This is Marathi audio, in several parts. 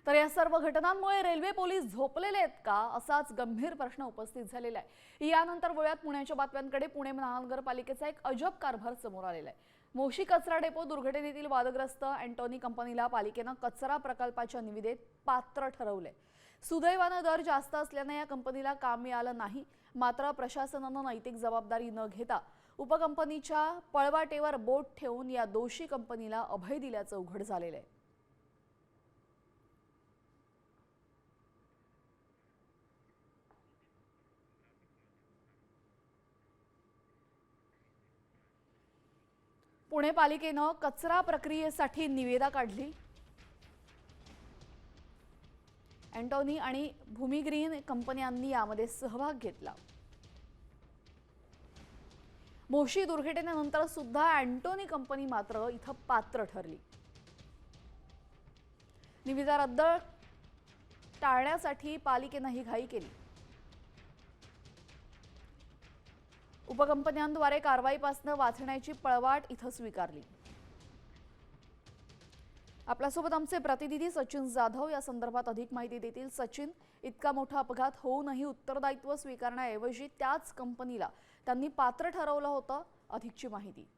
तर या सर्व घटनांमुळे रेल्वे पोलीस झोपलेले आहेत का असाच गंभीर प्रश्न उपस्थित झालेला आहे। यानंतर वळ्यात पुण्याच्या बातम्यांकडे पुणे महानगरपालिकेचा एक अजब कारभार समोर आलेला आहे। मोशी कचरा डेपो दुर्घटनेतील वादग्रस्त अँटोनी कंपनीला पालिकेने कचरा प्रकल्पाच्या निविदेत पात्र ठरवले। सुदैवाने दर जास्त असल्याने या कंपनीला काम मिळालं नाही, मात्र प्रशासनाने नैतिक जबाबदारी न घेता उपकंपनीच्या पळवाटेवर बोट ठेवून या दोषी कंपनीला अभय दिल्याचं उघड झालेलं आहे। पुणे पालिकेने कचरा प्रक्रियेसाठी निविदा काढली। अँटोनी आणि भूमिग्रीन कंपन्यांनी यामध्ये सहभाग घेतला। मोशी दुर्घटनेनंतर सुद्धा अँटोनी कंपनी मात्र इथं पात्र ठरली। निविदा रद्द टाळण्यासाठी पालिकेने ही घाई केली। उपकंपन्यांद्वारे कारवाईपासून वाचण्याची पळवाट इथं स्वीकारली। आपल्यासोबत आमचे प्रतिनिधी सचिन जाधव या संदर्भात अधिक माहिती देतील। सचिन, इतका मोठा अपघात होऊनही उत्तरदायित्व स्वीकारण्याऐवजी त्याच कंपनीला त्यांनी पात्र ठरवलं होतं, अधिकची माहिती।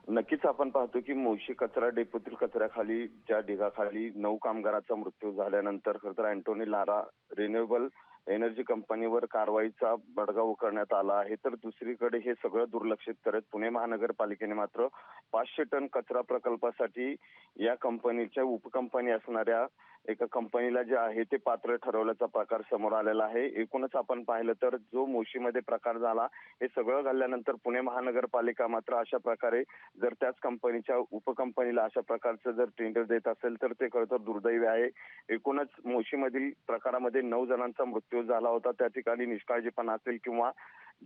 नक्कीच आपण पाहतो की मोशी कचरा डेपोतील कचऱ्याखाली ज्या ढिगाखाली 9 कामगारांचा मृत्यू झाल्यानंतर खरंतर अँटोनी लारा रिन्युएबल एनर्जी कंपनीवर कारवाईचा बडगा उकरण्यात आला आहे। तर दुसरीकडे हे सगळं दुर्लक्षित करत पुणे महानगरपालिकेने मात्र 500 टन कचरा प्रकल्पासाठी या कंपनीच्या उपकंपनी असणाऱ्या एका कंपनीला जे आहे ते पात्र ठरवल्याचा प्रकार समोर आलेला आहे। एकूणच आपण पाहिलं तर जो मोशीमध्ये प्रकार झाला हे सगळं घडल्यानंतर पुणे महानगरपालिका मात्र अशा प्रकारे जर त्याच कंपनीच्या उपकंपनीला अशा प्रकारचं जर टेंडर देत असेल तर ते खरं तर दुर्दैवी आहे। एकूणच मोशीमधील प्रकारामध्ये 9 जणांचा मृत्यू झाला होता। त्या ठिकाणी निष्काळजीपणा असेल किंवा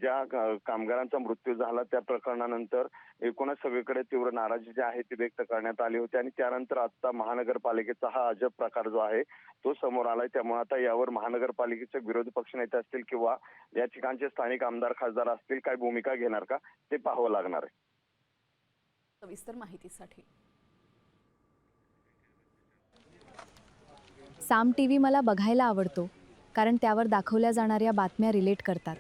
ज्या कामगारांचा मृत्यू झाला त्या प्रकरणानंतर एकूणच सगळीकडे तीव्र नाराजी जी आहे ती व्यक्त करण्यात आली होती आणि त्यानंतर आता महानगरपालिकेचा हा अजब प्रकार जो आहे तो समोर आलाय। त्यामुळे आता यावर महानगरपालिकेचे विरोधी पक्षनेते असतील किंवा या ठिकाणचे स्थानिक आमदार खासदार असतील काय भूमिका घेणार का ते पाहावं लागणार आहे। सविस्तर माहितीसाठी साम टीव्ही मला बघायला आवडतो, कारण त्यावर दाखवल्या जाणाऱ्या बातम्या रिलेट करतात।